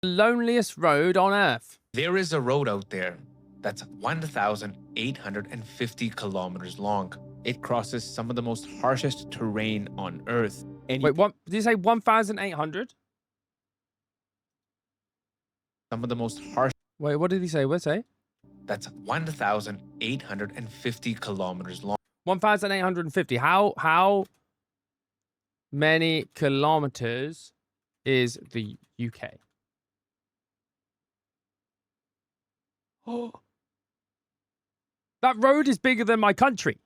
Loneliest road on Earth. There is a road out there that's 1,850 kilometers long. It crosses some of the most harshest terrain on Earth. And Wait, what? Did you say 1,800? some of the most harsh. Wait, what did he say? What's say? That's 1,850 kilometers long. 1,850. How many kilometers is the UK? Oh, that road is bigger than my country.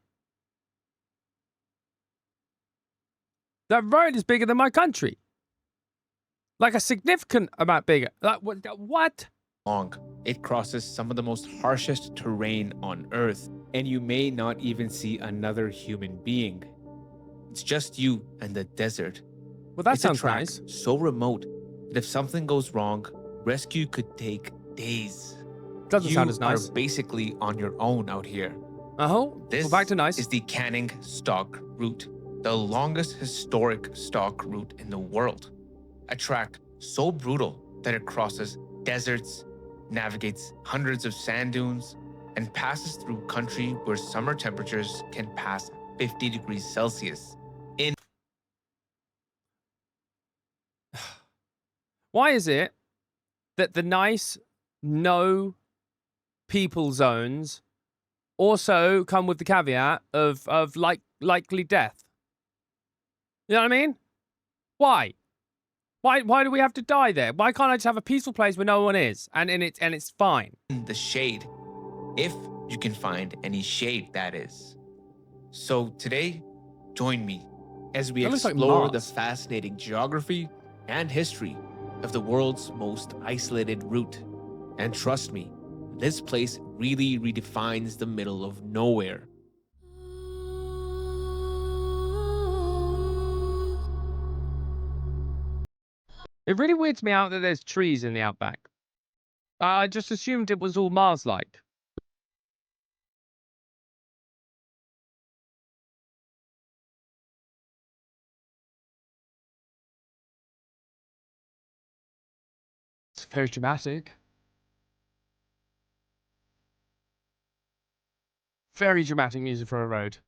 That road is bigger than my country. Like a significant amount bigger. Like, what? Long. It crosses some of the most harshest terrain on Earth, and you may not even see another human being. It's just you and the desert. Well, that It's sounds a track nice. so remote that if something goes wrong, rescue could take days. Doesn't You sound as nice. are basically on your own out here. This Well, back to nice. is the Canning Stock Route, the longest historic stock route in the world. A track so brutal that it crosses deserts, navigates hundreds of sand dunes, and passes through country where summer temperatures can pass 50 degrees Celsius. Why is it that the nice no people zones also come with the caveat of likely death? You know what I mean? Why? Why do we have to die there? Why can't I just have a peaceful place where no one is and it's fine? In the shade, if you can find any shade, that is. So today, join me as we That looks like explore the Mars. fascinating geography and history of the world's most isolated route. And trust me, this place really redefines the middle of nowhere. It really weirds me out that there's trees in the outback. I just assumed it was all Mars-like. It's very dramatic. Very dramatic music for a road.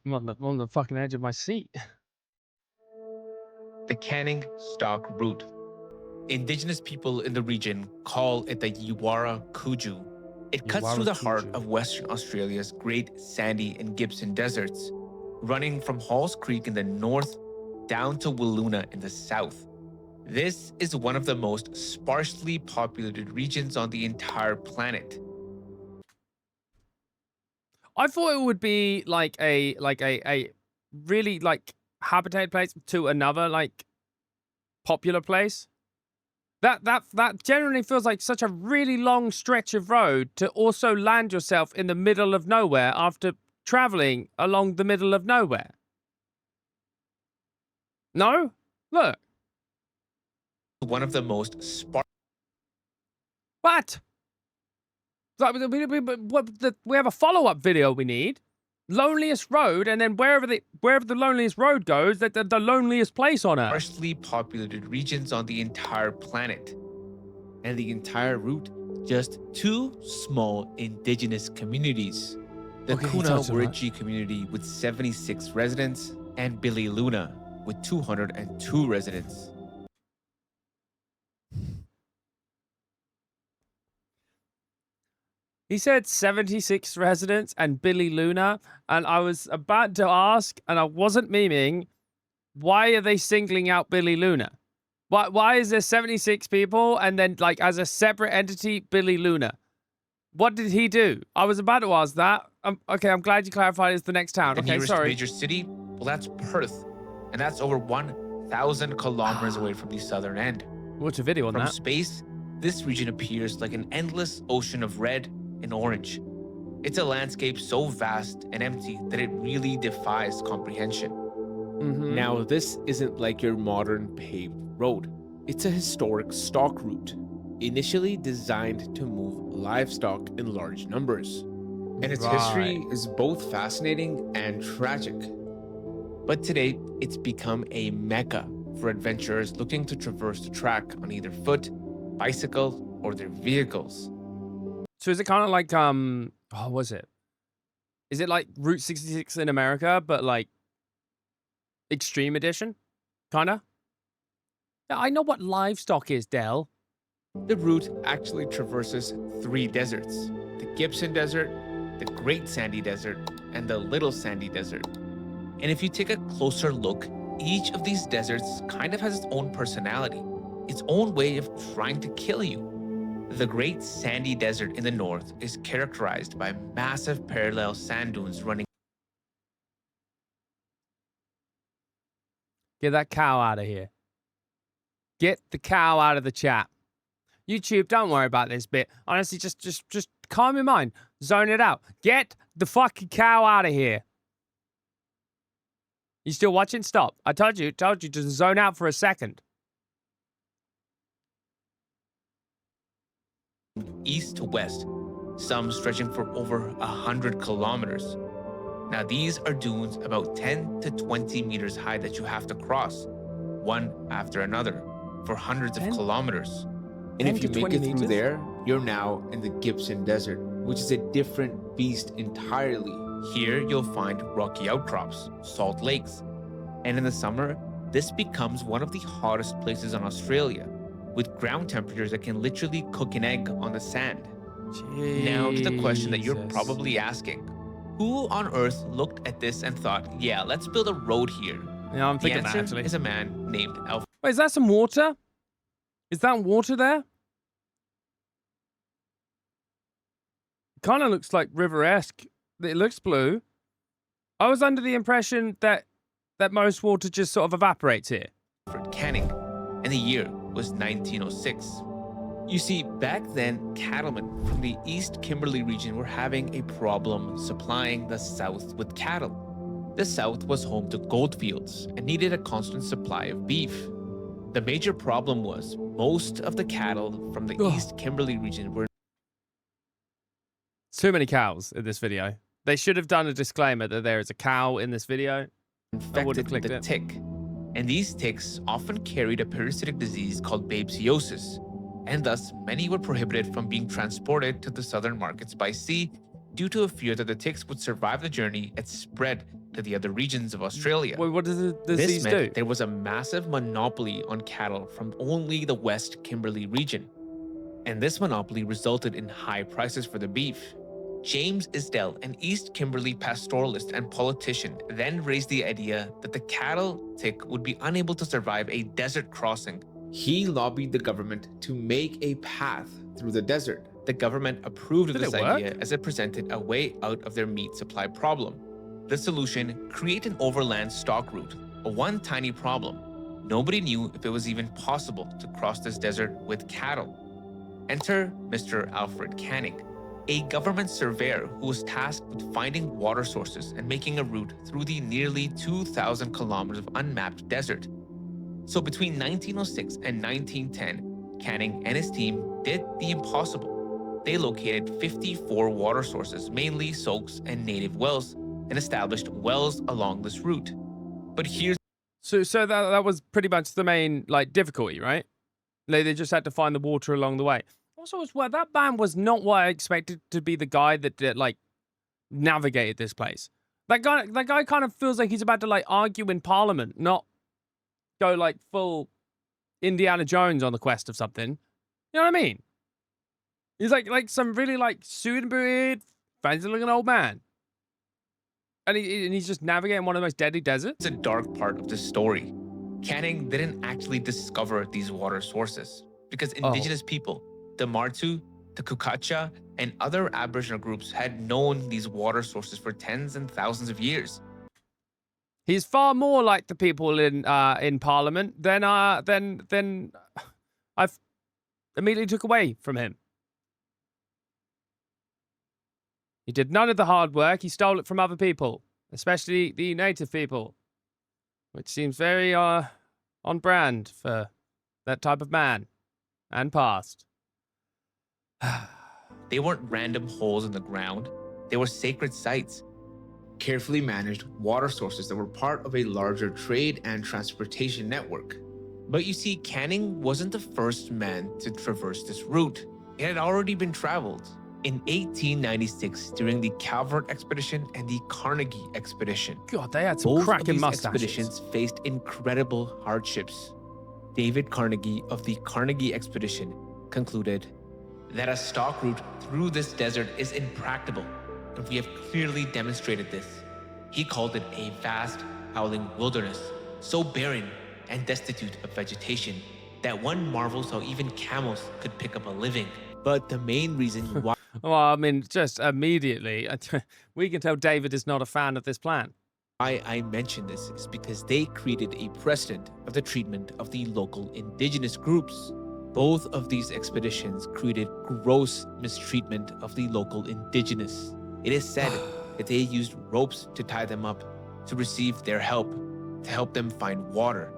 I'm on the fucking edge of my seat. The Canning Stock Route. Indigenous people in the region call it the Yuwara Kuju. It cuts through the heart of Western Australia's Great Sandy and Gibson deserts, running from Halls Creek in the north down to Wiluna in the south. This is one of the most sparsely populated regions on the entire planet. I thought it would be like a really like habitat place to another like popular place. That generally feels like such a really long stretch of road to also land yourself in the middle of nowhere after traveling along the middle of nowhere. No? Look. One of the most sparse. What? We have a follow-up video we need. Loneliest road, and then wherever the loneliest road goes, the loneliest place on Earth. Sparsely populated regions on the entire planet. And the entire route, just two small indigenous communities. The Kuna Wiradji community with 76 residents, and Billy Luna with 202 residents. He said 76 residents and Billy Luna, and I was about to ask, and I wasn't memeing, why are they singling out Billy Luna? Why is there 76 people and then, like, as a separate entity, Billy Luna? What did he do? I was about to ask that. Okay, I'm glad you clarified it's the next town. The Okay, nearest sorry. major city, well, that's Perth, and that's over 1,000 kilometers away from the southern end. Watch a video on From that. space, this region appears like an endless ocean of red and orange. It's a landscape so vast and empty that it really defies comprehension. Now, this isn't like your modern paved road. It's a historic stock route, initially designed to move livestock in large numbers. And its history is both fascinating and tragic. But today, it's become a mecca for adventurers looking to traverse the track on either foot, bicycle, or their vehicles. So is it kind of like what was it? Is it like Route 66 in America, but like extreme edition? Kinda? Yeah, I know what livestock is, Dell. The route actually traverses 3 deserts: the Gibson Desert, the Great Sandy Desert, and the Little Sandy Desert. And if you take a closer look, each of these deserts kind of has its own personality, its own way of trying to kill you. The Great Sandy Desert in the north is characterized by massive parallel sand dunes running. Get that cow out of here. Get the cow out of the chat. YouTube, don't worry about this bit. Honestly, just calm your mind. Zone it out. Get the fucking cow out of here. You still watching? Stop. I told you to zone out for a second. East to west, some stretching for over 100 kilometers. Now, these are dunes about 10 to 20 meters high that you have to cross, one after another, for hundreds of kilometers. And if you 10 to make it 20 through meters? there, you're now in the Gibson Desert, which is a different beast entirely. Here, you'll find rocky outcrops, salt lakes, and in the summer, this becomes one of the hottest places in Australia, with ground temperatures that can literally cook an egg on the sand. Now to the question that you're Jesus. probably asking. Who on earth looked at this and thought, yeah, let's build a road here? Yeah, I'm The thinking that answer actually. is a man named Alfred. Wait, is that some water? Is that water there? Kind of looks like river-esque. It looks blue. I was under the impression that most water just sort of evaporates here. Canning, and the year was 1906. You see, back then, cattlemen from the East Kimberley region were having a problem supplying the South with cattle. The South was home to goldfields and needed a constant supply of beef. The major problem was most of the cattle from the Ugh. East Kimberley region were Too many cows in this video. They should have done a disclaimer that there is a cow in this video. infected with clicked the it. tick. And these ticks often carried a parasitic disease called babesiosis, and thus many were prohibited from being transported to the southern markets by sea due to a fear that the ticks would survive the journey and spread to the other regions of Australia. Wait, what does the This disease meant do? there was a massive monopoly on cattle from only the West Kimberley region. And this monopoly resulted in high prices for the beef. James Isdell, an East Kimberley pastoralist and politician, then raised the idea that the cattle tick would be unable to survive a desert crossing. He lobbied the government to make a path through the desert. The government approved of Did this it work? idea as it presented a way out of their meat supply problem. The solution: create an overland stock route. But one tiny problem: nobody knew if it was even possible to cross this desert with cattle. Enter Mr. Alfred Canning, a government surveyor who was tasked with finding water sources and making a route through the nearly 2,000 kilometers of unmapped desert. So between 1906 and 1910, Canning and his team did the impossible. They located 54 water sources, mainly soaks and native wells, and established wells along this route. But here's So that was pretty much the main like difficulty, right? They just had to find the water along the way. Also, as well, that man was not what I expected to be the guy that like navigated this place. That guy kind of feels like he's about to like argue in Parliament, not go like full Indiana Jones on the quest of something. You know what I mean? He's like some really like suited and booted, fancy looking old man. And he's just navigating one of the most deadly deserts. a dark part of this story. Canning didn't actually discover these water sources because indigenous people, the Martu, the Kukacha, and other Aboriginal groups had known these water sources for tens and thousands of years. He's far more like the people in Parliament than I've immediately took away from him. He did none of the hard work. He stole it from other people, especially the native people, which seems very on brand for that type of man and past. They weren't random holes in the ground. They were sacred sites. carefully managed water sources that were part of a larger trade and transportation network. But you see, Canning wasn't the first man to traverse this route. It had already been traveled. In 1896, during the Calvert expedition and the Carnegie expedition. God, they had some Both of cracking these mustaches. expeditions faced incredible hardships. David Carnegie of the Carnegie expedition concluded that a stock route through this desert is impracticable, and we have clearly demonstrated this. He called it a vast, howling wilderness, so barren and destitute of vegetation that one marvels how even camels could pick up a living. But the main reason why Well, I mean, just immediately, we can tell David is not a fan of this plan. I mention this is because they created a precedent of the treatment of the local indigenous groups. Both of these expeditions created gross mistreatment of the local indigenous. It is said that they used ropes to tie them up to receive their help, to help them find water.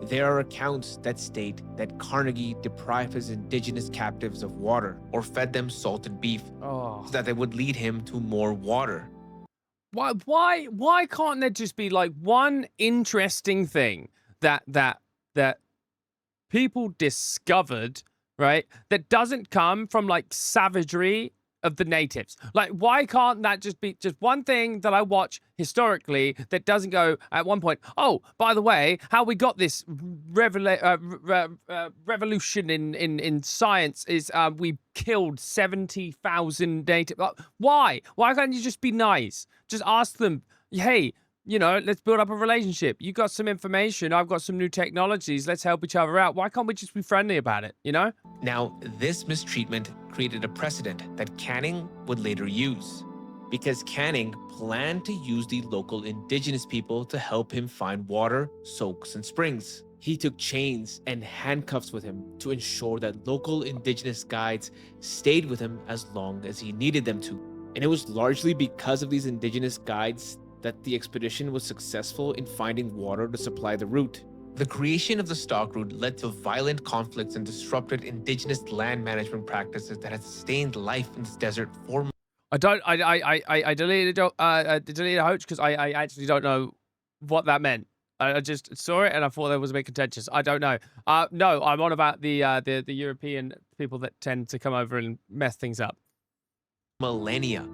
There are accounts that state that Carnegie deprived his indigenous captives of water or fed them salted beef so that they would lead him to more water. Why can't there just be like one interesting thing that people discovered, right? That doesn't come from like savagery of the natives. Like, why can't that just be just one thing that I watch historically that doesn't go at one point, oh, by the way, how we got this revolution in science is we killed 70,000 native. Why? Why can't you just be nice? Just ask them, hey, you know, let's build up a relationship. You got some information. I've got some new technologies. Let's help each other out. Why can't we just be friendly about it, you know? Now, this mistreatment created a precedent that Canning would later use, because Canning planned to use the local indigenous people to help him find water, soaks, and springs. He took chains and handcuffs with him to ensure that local indigenous guides stayed with him as long as he needed them to. And it was largely because of these indigenous guides that the expedition was successful in finding water to supply the route. The creation of the stock route led to violent conflicts and disrupted indigenous land management practices that had sustained life in this desert for I deleted Hoach because I actually don't know what that meant. I just saw it and I thought that was a bit contentious. I don't know. No, I'm on about the European people that tend to come over and mess things up. millennia.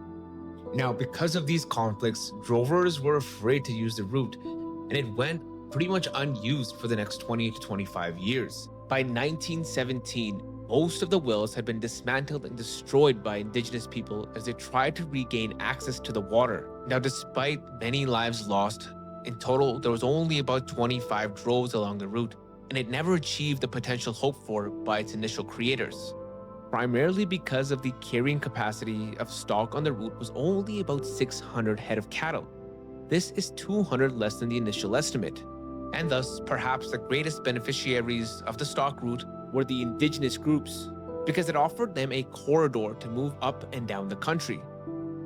Now, because of these conflicts, drovers were afraid to use the route, and it went pretty much unused for the next 20 to 25 years. By 1917, most of the wells had been dismantled and destroyed by indigenous people as they tried to regain access to the water. Now, despite many lives lost, in total, there was only about 25 droves along the route, and it never achieved the potential hoped for by its initial creators. Primarily because of the carrying capacity of stock on the route was only about 600 head of cattle. This is 200 less than the initial estimate. And thus, perhaps the greatest beneficiaries of the stock route were the indigenous groups, because it offered them a corridor to move up and down the country.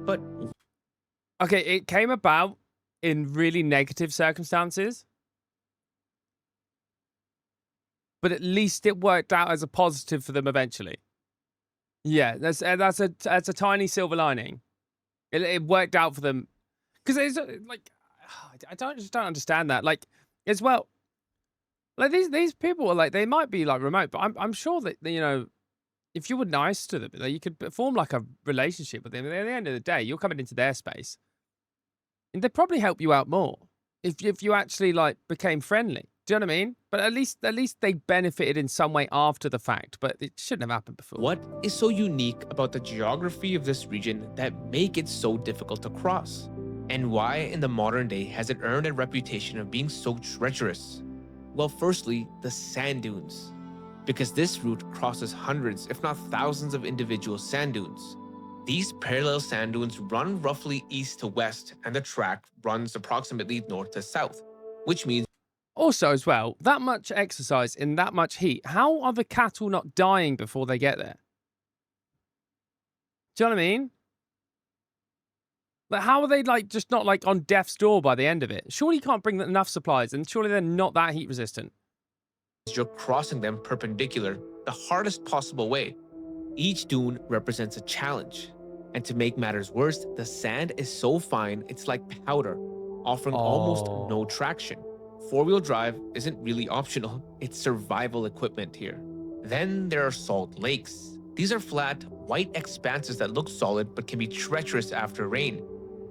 But Okay, it came about in really negative circumstances, but at least it worked out as a positive for them eventually. Yeah, that's a tiny silver lining. It worked out for them because it's like I just don't understand that. Like as well, like these people are like they might be like remote, but I'm sure that you know if you were nice to them, like, you could form like a relationship with them. At the end of the day, you're coming into their space, and they'd probably help you out more if you actually like became friendly. Do you know what I mean? But at least they benefited in some way after the fact, but it shouldn't have happened before. what is so unique about the geography of this region that make it so difficult to cross? And why in the modern day has it earned a reputation of being so treacherous? Well, firstly, the sand dunes. Because this route crosses hundreds, if not thousands of individual sand dunes. These parallel sand dunes run roughly east to west, and the track runs approximately north to south, which means Also, as well, that much exercise in that much heat, how are the cattle not dying before they get there? Do you know what I mean? Like, how are they like just not like on death's door by the end of it? Surely you can't bring enough supplies, and surely they're not that heat resistant. you're crossing them perpendicular, the hardest possible way. Each dune represents a challenge. And to make matters worse, the sand is so fine, it's like powder, offering almost no traction. Four-wheel drive isn't really optional, it's survival equipment here. Then there are salt lakes. These are flat, white expanses that look solid but can be treacherous after rain.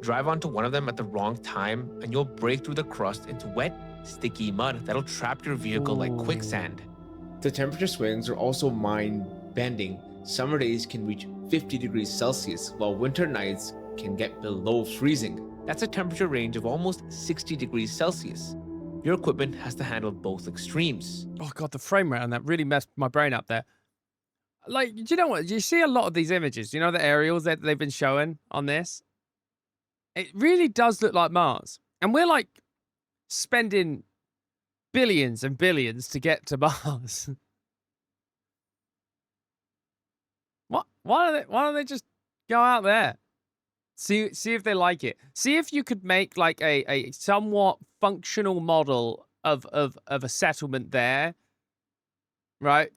Drive onto one of them at the wrong time and you'll break through the crust into wet, sticky mud that'll trap your vehicle like quicksand. The temperature swings are also mind-bending. Summer days can reach 50 degrees Celsius, while winter nights can get below freezing. That's a temperature range of almost 60 degrees Celsius. Your equipment has to handle both extremes. Oh god, the frame rate on that really messed my brain up there. Like, do you know what? You see a lot of these images. You know the aerials that they've been showing on this? It really does look like Mars. And we're like spending billions and billions to get to Mars. What? Why don't they just go out there? See if they like it. See if you could make like a somewhat functional model of a settlement there. Right?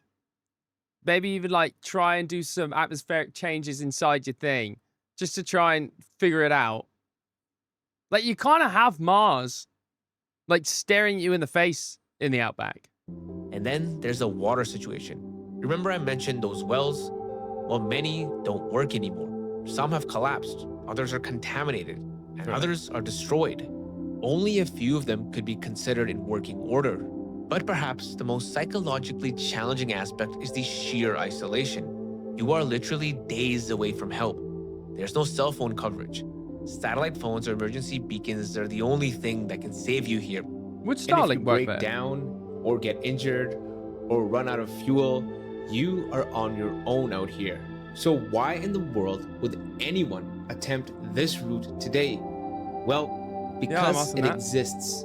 Maybe even like try and do some atmospheric changes inside your thing. Just to try and figure it out. Like you kind of have Mars like staring you in the face in the outback. And then there's the water situation. Remember I mentioned those wells? Well, many don't work anymore. Some have collapsed, others are contaminated, and others are destroyed. Only a few of them could be considered in working order. But perhaps the most psychologically challenging aspect is the sheer isolation. You are literally days away from help. There's no cell phone coverage. Satellite phones or emergency beacons are the only thing that can save you here. Would And if Starlink you work break there? down or get injured or run out of fuel, you are on your own out here. So why in the world would anyone attempt this route today? Well, because asking it that. exists.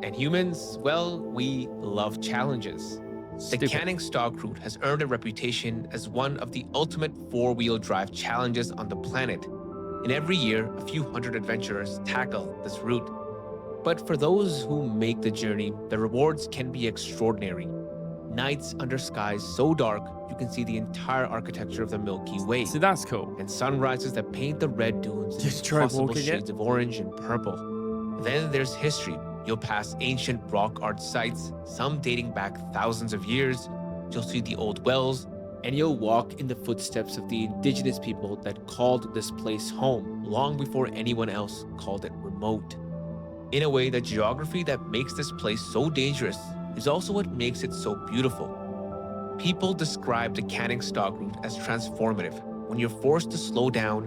And humans, well, we love challenges. The Stupid. Canning Stock route has earned a reputation as one of the ultimate four-wheel drive challenges on the planet. And every year, a few hundred adventurers tackle this route. But for those who make the journey, the rewards can be extraordinary. Nights under skies so dark, you can see the entire architecture of the Milky Way. So that's cool. And sunrises that paint the red dunes in Just try impossible walking it. shades of orange and purple. Then there's history. You'll pass ancient rock art sites, some dating back thousands of years. You'll see the old wells, And you'll walk in the footsteps of the indigenous people that called this place home. long before anyone else called it remote. In a way, the geography that makes this place so dangerous is also what makes it so beautiful. People describe the Canning Stock route as transformative, when you're forced to slow down,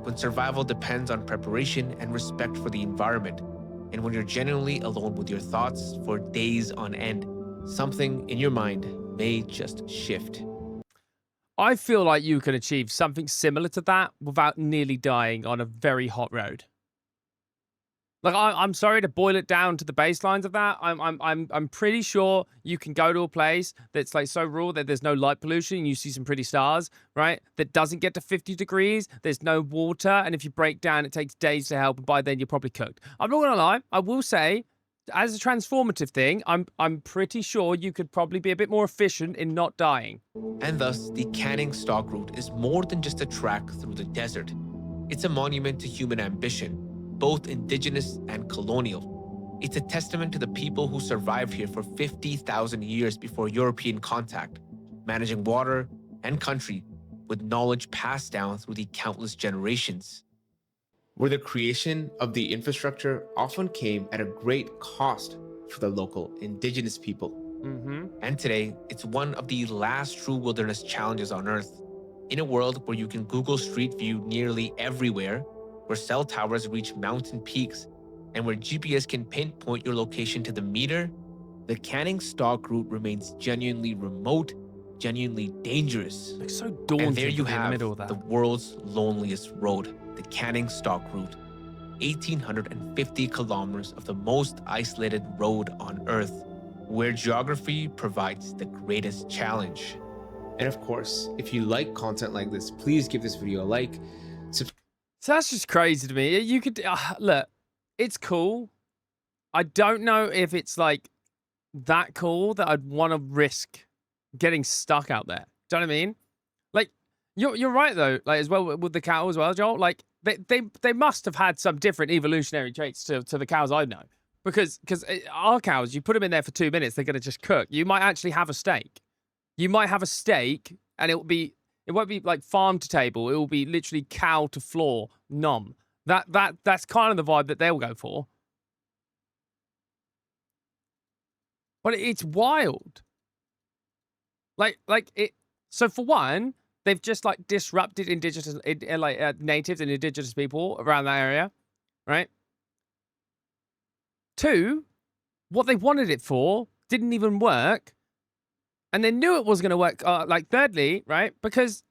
when survival depends on preparation and respect for the environment, and when you're genuinely alone with your thoughts for days on end. Something in your mind may just shift. I feel like you can achieve something similar to that without nearly dying on a very hot road. Like I'm sorry to boil it down to the baselines of that. I'm pretty sure you can go to a place that's like so rural that there's no light pollution and you see some pretty stars, right? That doesn't get to 50 degrees. There's no water, and if you break down, it takes days to help. And by then, you're probably cooked. I'm not gonna lie. I will say, as a transformative thing, I'm pretty sure you could probably be a bit more efficient in not dying. And thus, the Canning Stock route is more than just a track through the desert. It's a monument to human ambition, both indigenous and colonial. It's a testament to the people who survived here for 50,000 years before European contact, managing water and country with knowledge passed down through the countless generations. Where the creation of the infrastructure often came at a great cost for the local indigenous people. Mm-hmm. And today, it's one of the last true wilderness challenges on Earth. In a world where you can Google Street View nearly everywhere, where cell towers reach mountain peaks, and where GPS can pinpoint your location to the meter, the Canning Stock route remains genuinely remote, genuinely dangerous. Like so daunting And there you to be in the have middle of that. the world's loneliest road, the Canning Stock route. 1,850 kilometers of the most isolated road on Earth, where geography provides the greatest challenge. And of course, if you like content like this, please give this video a like. So that's just crazy to me. You could look, it's cool. I don't know if it's like that cool that I'd want to risk getting stuck out there. Do you know what I mean? Like, You're right though, like as well with the cow as well, Joel. Like they must have had some different evolutionary traits to the cows I know, because our cows, you put them in there for 2 minutes, they're gonna just cook. You might actually have a steak. You might have a steak, and it won't be like farm to table. It will be literally cow to floor, nom. That's kind of the vibe that they'll go for. But it's wild. Like it. So for one, they've just like disrupted indigenous, natives and indigenous people around that area, right? Two, what they wanted it for didn't even work, and they knew it was going to work. Thirdly, right? Because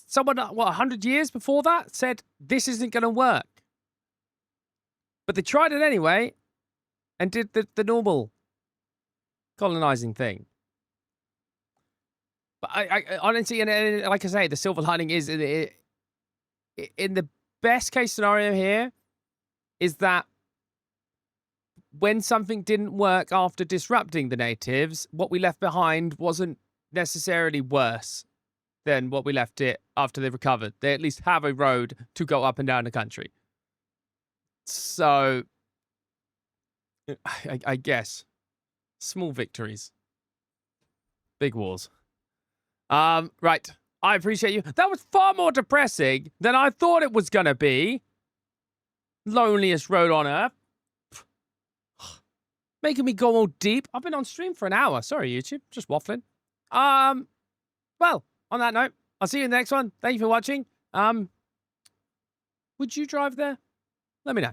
someone 100 years before that said this isn't going to work, but they tried it anyway, and did the normal colonizing thing. But I honestly, and like I say, the silver lining is in the best case scenario here is that when something didn't work after disrupting the natives, what we left behind wasn't necessarily worse than what we left it after they recovered. They at least have a road to go up and down the country. So, I guess, small victories, big wars. Right. I appreciate you. That was far more depressing than I thought it was gonna be. Loneliest road on earth. Making me go all deep. I've been on stream for an hour. Sorry, YouTube. Just waffling. Well, on that note, I'll see you in the next one. Thank you for watching. Would you drive there? Let me know.